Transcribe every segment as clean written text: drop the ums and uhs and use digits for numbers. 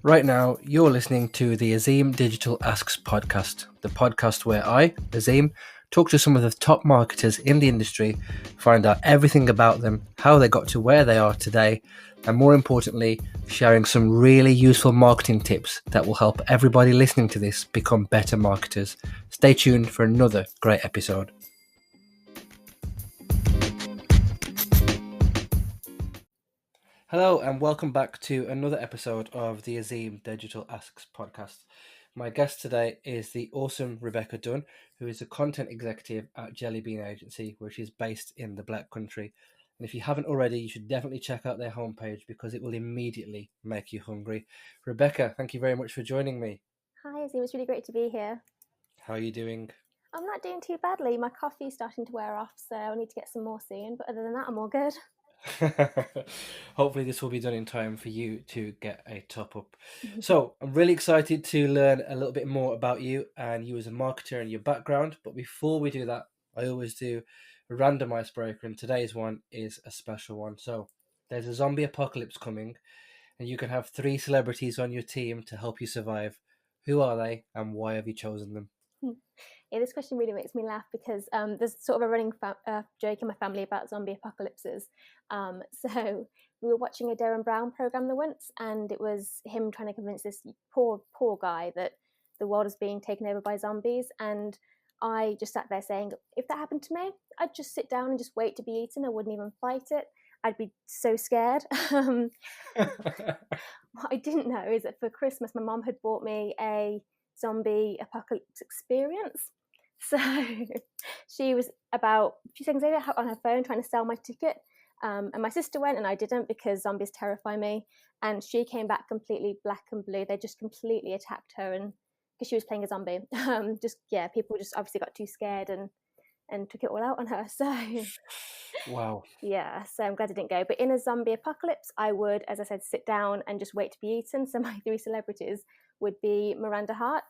Right now, you're listening to the Azeem Digital Asks podcast, the podcast where I, Azeem, talk to some of the top marketers in the industry, find out everything about them, how they got to where they are today, and more importantly, sharing some really useful marketing tips that will help everybody listening to this become better marketers. Stay tuned for another great episode. Hello and welcome back to another episode of the Azeem Digital Asks podcast. My guest today is the awesome Rebekah Dunne, who is a content executive at Jelly Bean Agency, which is based in the Black Country. And if you haven't already, you should definitely check out their homepage because it will immediately make you hungry. Rebekah, thank you very much for joining me. Hi, Azeem. It's really great to be here. How are you doing? I'm not doing too badly. My coffee's starting to wear off, so I need to get some more soon. But other than that, I'm all good. Hopefully this will be done in time for you to get a top up. So I'm really excited to learn a little bit more about you and you as a marketer and your background. But before we do that, I always do a random icebreaker, and today's one is a special one. So there's a zombie apocalypse coming and you can have 3 celebrities on your team to help you survive. Who are they and why have you chosen them? Yeah, this question really makes me laugh because there's sort of a running joke in my family about zombie apocalypses. So we were watching a Darren Brown program the once, and it was him trying to convince this poor guy that the world is being taken over by zombies. And I just sat there saying, if that happened to me, I'd just sit down and just wait to be eaten. I wouldn't even fight it. I'd be so scared. What I didn't know is that for Christmas, my mom had bought me a zombie apocalypse experience. So she was about a few seconds later on her phone trying to sell my ticket. And my sister went and I didn't because zombies terrify me. And she came back completely black and blue. They just completely attacked her, and because she was playing a zombie. People just obviously got too scared and took it all out on her. So Wow. yeah, so I'm glad I didn't go. But in a zombie apocalypse, I would, as I said, sit down and just wait to be eaten. So my 3 celebrities would be Miranda Hart,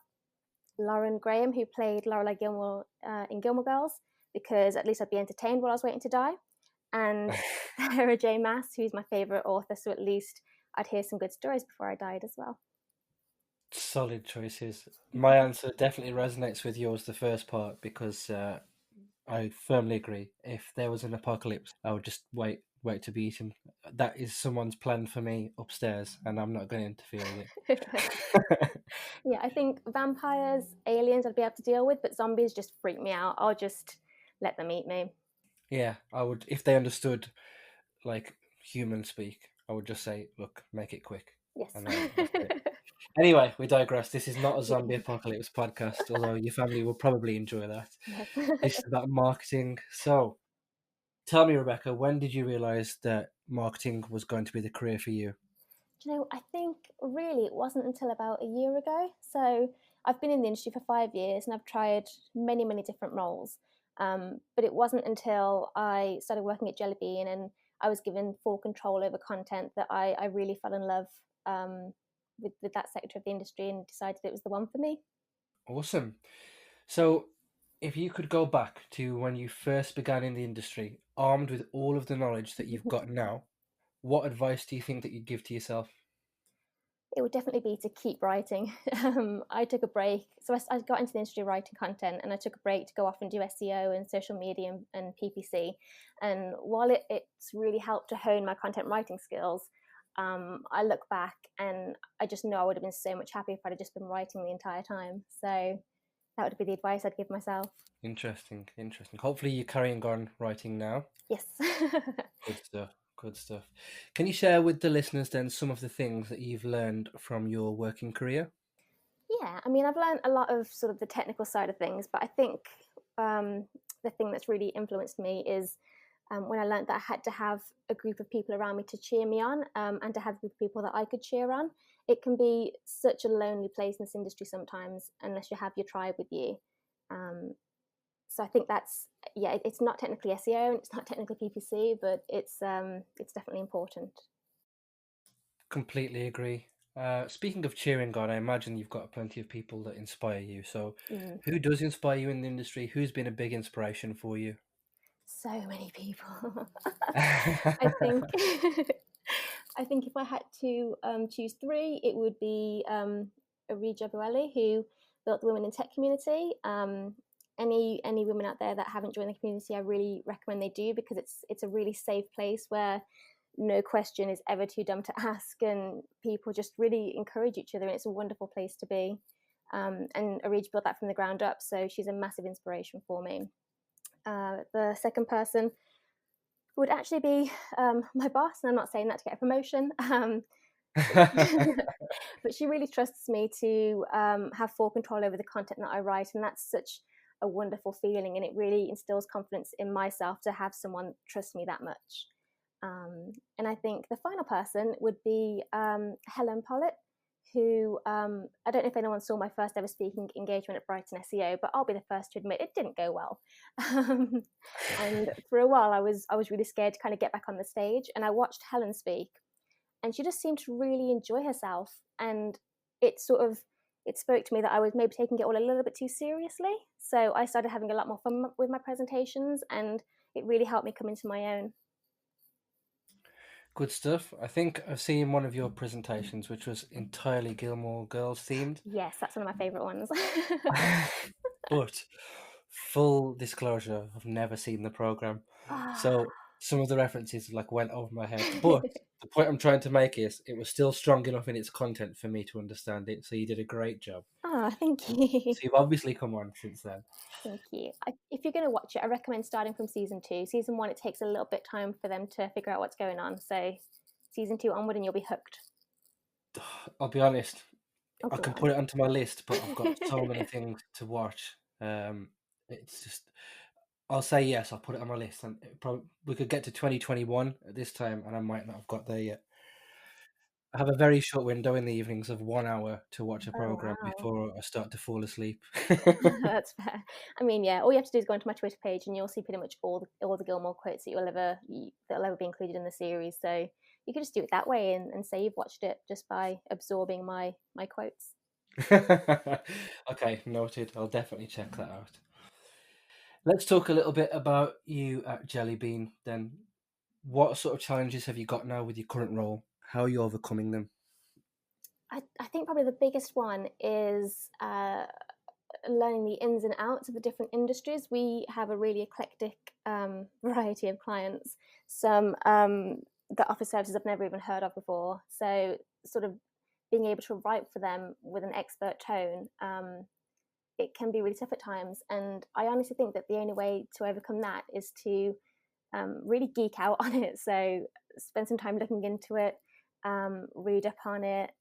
Lauren Graham, who played Lorelai Gilmore in Gilmore Girls, because at least I'd be entertained while I was waiting to die, and Sarah J. Maas, who's my favourite author, so at least I'd hear some good stories before I died as well. Solid choices. My answer definitely resonates with yours, the first part, because I firmly agree. If there was an apocalypse, I would just wait to be eaten. That is someone's plan for me upstairs, and I'm not going to interfere with it. Yeah, I think vampires, aliens I'd be able to deal with, but zombies just freak me out. I'll just let them eat me. Yeah, I would, if they understood like human speak, I would just say, look, make it quick. Yes. And that's it. Anyway, we digress. This is not a zombie Yeah. apocalypse podcast, although your family will probably enjoy that. Yes. This is about marketing. So tell me, Rebekah, when did you realize that marketing was going to be the career for you? I think really it wasn't until about a year ago. So I've been in the industry for 5 years and I've tried many, many different roles. But it wasn't until I started working at Jelly Bean and I was given full control over content that I really fell in love with that sector of the industry and decided it was the one for me. Awesome. So, if you could go back to when you first began in the industry, armed with all of the knowledge that you've got now, what advice do you think that you'd give to yourself? It would definitely be to keep writing. I took a break. So I got into the industry writing content and I took a break to go off and do SEO and social media and PPC. And while it's really helped to hone my content writing skills, I look back and I just know I would have been so much happier if I'd have just been writing the entire time. So that would be the advice I'd give myself. Interesting. Hopefully, you're carrying on writing now. Yes. Good stuff. Can you share with the listeners then some of the things that you've learned from your working career? Yeah, I mean, I've learned a lot of sort of the technical side of things, but I think the thing that's really influenced me is when I learned that I had to have a group of people around me to cheer me on and to have a group of people that I could cheer on. It can be such a lonely place in this industry sometimes unless you have your tribe with you. So I think it's not technically SEO and it's not technically PPC, but it's definitely important. Completely agree. Speaking of cheering on, I imagine you've got plenty of people that inspire you. So, who does inspire you in the industry? Who's been a big inspiration for you? So many people. I think I think if I had to choose three, it would be Arija Boeli, who built the Women in Tech community. Any women out there that haven't joined the community, I really recommend they do, because it's a really safe place where no question is ever too dumb to ask, and people just really encourage each other, and it's a wonderful place to be. And Arij built that from the ground up, so she's a massive inspiration for me. The second person would actually be my boss, and I'm not saying that to get a promotion, but she really trusts me to have full control over the content that I write, and that's such a wonderful feeling, and it really instills confidence in myself to have someone trust me that much. And I think the final person would be Helen Pollitt, who I don't know if anyone saw my first ever speaking engagement at Brighton SEO, but I'll be the first to admit it didn't go well. And for a while, I was really scared to kind of get back on the stage, and I watched Helen speak, and she just seemed to really enjoy herself, and it spoke to me that I was maybe taking it all a little bit too seriously. So I started having a lot more fun with my presentations, and it really helped me come into my own. Good stuff. I think I've seen one of your presentations, which was entirely Gilmore Girls themed. Yes, that's one of my favourite ones. But full disclosure, I've never seen the program, so some of the references like went over my head. But the point I'm trying to make is it was still strong enough in its content for me to understand it. So you did a great job. Thank So, you. so you've obviously come on since then. Thank you. If you're going to watch it, I recommend starting from season 2. Season 1, it takes a little bit time for them to figure out what's going on. So season 2 onward, and you'll be hooked. I'll be honest, Oh, I go can on. put it onto my list, but I've got so many things to watch. It's just, I'll say yes, I'll put it on my list, and we could get to 2021 at this time, and I might not have got there yet. I have a very short window in the evenings of 1 hour to watch a Oh, program wow. before I start to fall asleep. That's fair. I mean, yeah, all you have to do is go onto my Twitter page, and you'll see pretty much all the Gilmore quotes that'll ever be included in the series. So you can just do it that way, and say you've watched it just by absorbing my quotes. Okay, noted. I'll definitely check that out. Let's talk a little bit about you at Jelly Bean then. What sort of challenges have you got now with your current role? How are you overcoming them? I think probably the biggest one is learning the ins and outs of the different industries. We have a really eclectic variety of clients. Some that offer services I've never even heard of before. So, sort of being able to write for them with an expert tone, it can be really tough at times. And I honestly think that the only way to overcome that is to really geek out on it. So, spend some time looking into it, read up on it,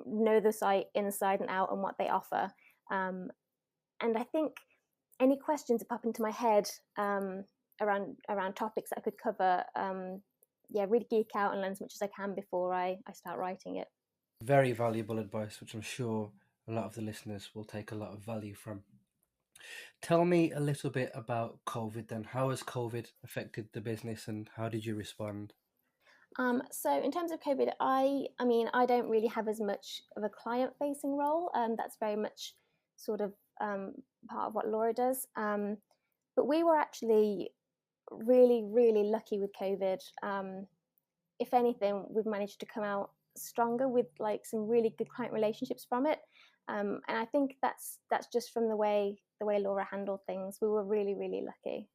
know the site inside and out and what they offer. And I think any questions that pop into my head around topics that I could cover, yeah, really geek out and learn as much as I can before I start writing it. Very valuable advice, which I'm sure a lot of the listeners will take a lot of value from. Tell me a little bit about COVID then. How has COVID affected the business and how did you respond? So in terms of COVID, I mean, I don't really have as much of a client-facing role. That's very much sort of part of what Laura does. But we were actually really, really lucky with COVID. If anything, we've managed to come out stronger with like some really good client relationships from it. And I think that's just from the way Laura handled things. We were really, really lucky.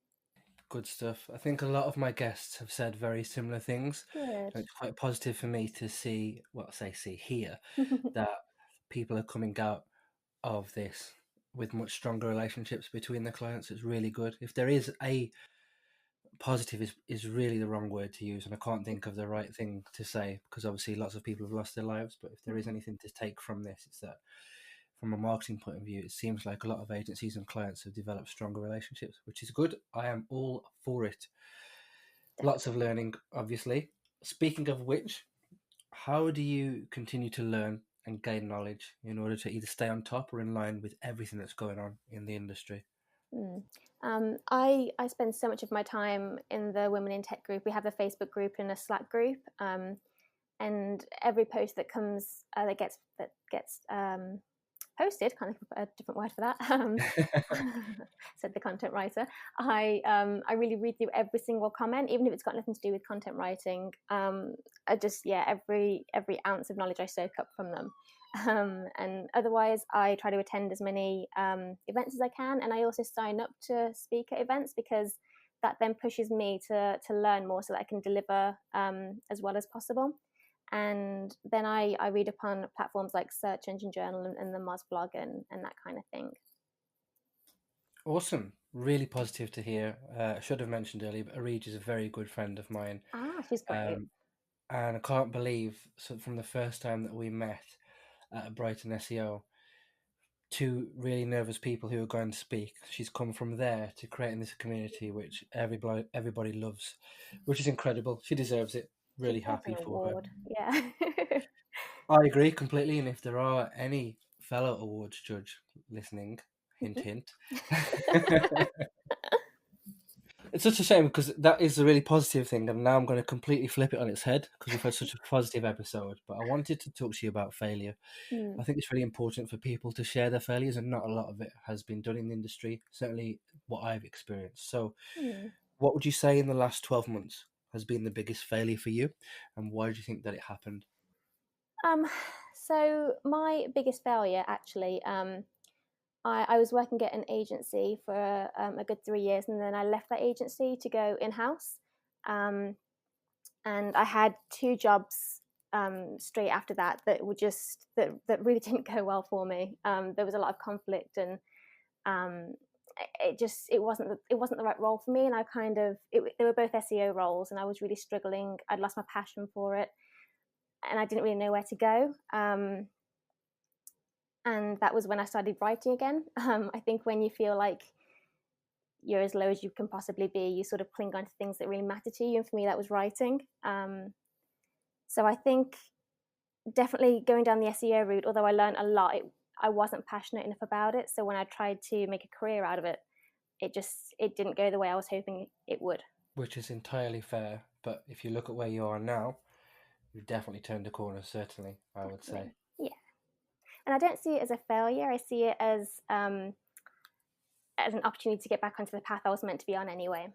Good stuff. I think a lot of my guests have said very similar things. Good. And it's quite positive for me to see, well, hear that people are coming out of this with much stronger relationships between the clients. It's really good. If there is a positive is really the wrong word to use, and I can't think of the right thing to say because obviously lots of people have lost their lives. But if there is anything to take from this, it's that from a marketing point of view, it seems like a lot of agencies and clients have developed stronger relationships, which is good. I am all for it. Lots of learning, obviously. Speaking of which, how do you continue to learn and gain knowledge in order to either stay on top or in line with everything that's going on in the industry? Mm. I spend so much of my time in the Women in Tech group. We have a Facebook group and a Slack group, and every post that comes that gets posted, kind of a different word for that, said the content writer. I really read through every single comment, even if it's got nothing to do with content writing. I just, yeah, every ounce of knowledge I soak up from them. And otherwise, I try to attend as many events as I can, and I also sign up to speak at events because that then pushes me to learn more so that I can deliver as well as possible. And then I read upon platforms like Search Engine Journal and the Moz blog and that kind of thing. Awesome. Really positive to hear. I should have mentioned earlier, but Arij is a very good friend of mine. She's great. And I can't believe, so from the first time that we met at Brighton SEO, two really nervous people who are going to speak, she's come from there to creating this community which everybody loves, which is incredible. She deserves it. Really happy An for her. award. Yeah. I agree completely. And if there are any fellow awards judge listening, hint, hint. It's such a shame because that is a really positive thing, and now I'm going to completely flip it on its head because we've had such a positive episode. But I wanted to talk to you about failure. I think it's really important for people to share their failures, and not a lot of it has been done in the industry, certainly what I've experienced. So, what would you say in the last 12 months has been the biggest failure for you, and why do you think that it happened? So my biggest failure, actually, I was working at an agency for a good 3 years, and then I left that agency to go in-house. And I had two jobs straight after that were just that really didn't go well for me. There was a lot of conflict, and it wasn't the right role for me. And they were both SEO roles, and I was really struggling. I'd lost my passion for it, and I didn't really know where to go. And that was when I started writing again. I think when you feel like you're as low as you can possibly be, you sort of cling on to things that really matter to you. And for me, that was writing. So I think definitely going down the SEO route, although I learned a lot, I wasn't passionate enough about it. So when I tried to make a career out of it, it didn't go the way I was hoping it would. Which is entirely fair. But if you look at where you are now, you've definitely turned a corner, certainly, I would say. Yeah. And I don't see it as a failure. I see it as an opportunity to get back onto the path I was meant to be on anyway.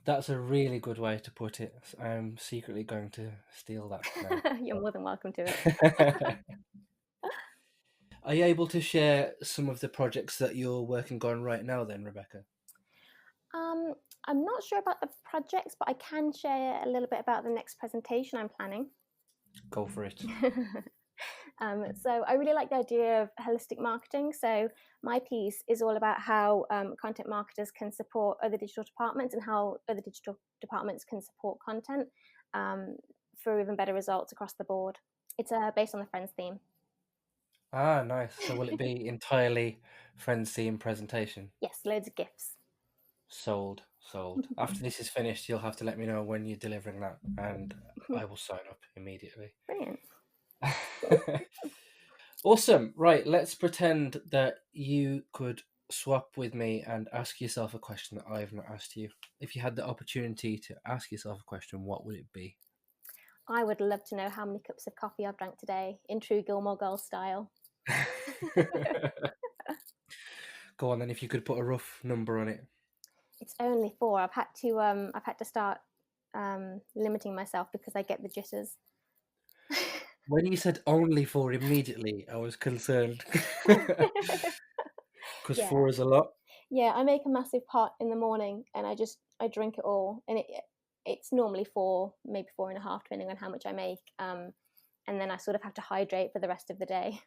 That's a really good way to put it. I'm secretly going to steal that now. You're more than welcome to it. Are you able to share some of the projects that you're working on right now then, Rebekah? I'm not sure about the projects, but I can share a little bit about the next presentation I'm planning. Go for it. So I really like the idea of holistic marketing. So my piece is all about how content marketers can support other digital departments and how other digital departments can support content for even better results across the board. It's based on the Friends theme. Ah, nice. So will it be entirely Friends theme presentation? Yes, loads of gifts. Sold. After this is finished, you'll have to let me know when you're delivering that, and I will sign up immediately. Brilliant. Awesome. Right, let's pretend that you could swap with me and ask yourself a question that I've not asked you. If you had the opportunity to ask yourself a question, what would it be? I would love to know how many cups of coffee I've drank today in true Gilmore Girls style. Go on then, if you could put a rough number on it. It's only 4. I've had to start limiting myself because I get the jitters. When you said only 4 immediately, I was concerned. Because 4 is a lot. Yeah, I make a massive pot in the morning and I drink it all, and it's normally 4, maybe 4.5, depending on how much I make. And then I sort of have to hydrate for the rest of the day.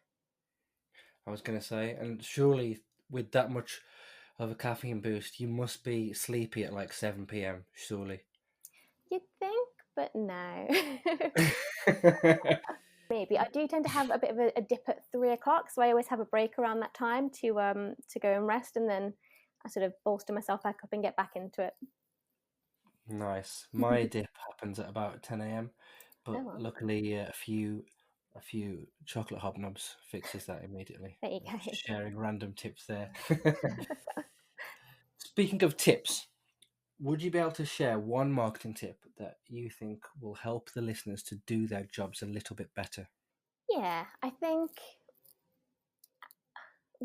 I was going to say, and surely with that much of a caffeine boost, you must be sleepy at like 7 p.m, surely. You'd think, but no. Maybe. I do tend to have a bit of a dip at 3 o'clock, so I always have a break around that time to go and rest, and then I sort of bolster myself back up and get back into it. Nice. My dip happens at about 10 a.m, but luckily a few chocolate hobnobs fixes that immediately. There you go. Just sharing random tips there. Speaking of tips, would you be able to share one marketing tip that you think will help the listeners to do their jobs a little bit better? Yeah, I think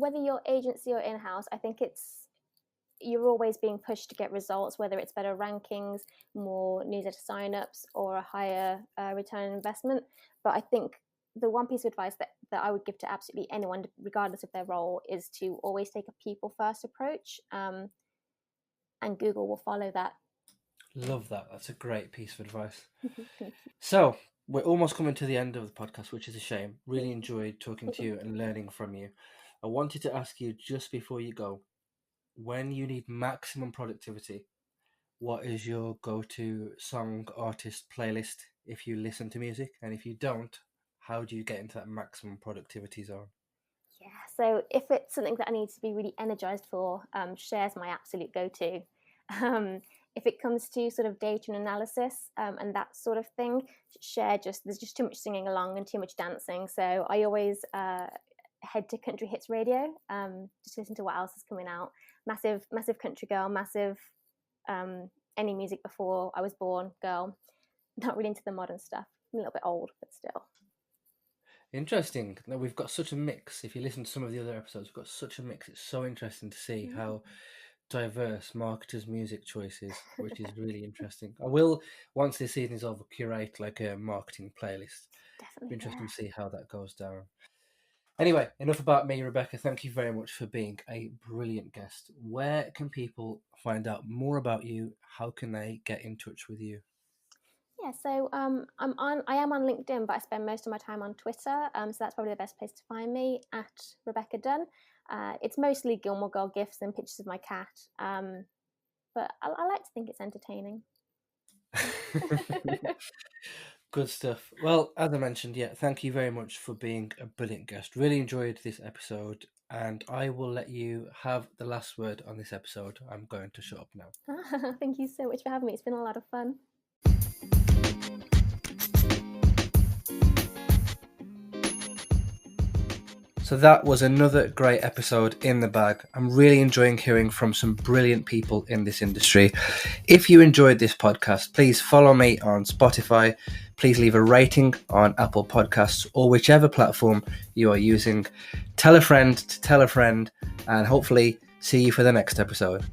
whether you're agency or in-house, I think you're always being pushed to get results, whether it's better rankings, more newsletter signups, or a higher return on investment. But I think the one piece of advice that I would give to absolutely anyone, regardless of their role, is to always take a people first approach, and Google will follow that. Love that. That's a great piece of advice. So we're almost coming to the end of the podcast, which is a shame. Really enjoyed talking to you and learning from you. I wanted to ask you, just before you go, when you need maximum productivity, what is your go-to song, artist, playlist if you listen to music? And if you don't, how do you get into that maximum productivity zone? Yeah, so if it's something that I need to be really energized for, Cher's my absolute go-to. If it comes to sort of data and analysis, and that sort of thing, there's just too much singing along and too much dancing. So I always head to country hits radio, just listen to what else is coming out. Massive country girl, massive any music before I was born girl. Not really into the modern stuff. I'm a little bit old, but still. Interesting. Now, we've got such a mix. If you listen to some of the other episodes, we've got such a mix. It's so interesting to see how diverse marketers' music choices, which is really interesting. I will, once this season is over, curate like a marketing playlist. Definitely. Be interesting to see how that goes down. Anyway, enough about me, Rebekah. Thank you very much for being a brilliant guest. Where can people find out more about you? How can they get in touch with you? Yeah, so I am on LinkedIn, but I spend most of my time on Twitter. So that's probably the best place to find me, at Rebekah Dunne. It's mostly Gilmore Girl gifs and pictures of my cat, but I like to think it's entertaining. Good stuff. Well, as I mentioned, thank you very much for being a brilliant guest. Really enjoyed this episode, and I will let you have the last word on this episode. I'm going to shut up now. Thank you so much for having me. It's been a lot of fun. So that was another great episode in the bag. I'm really enjoying hearing from some brilliant people in this industry. If you enjoyed this podcast, please follow me on Spotify. Please leave a rating on Apple Podcasts or whichever platform you are using. Tell a friend to tell a friend, and hopefully see you for the next episode.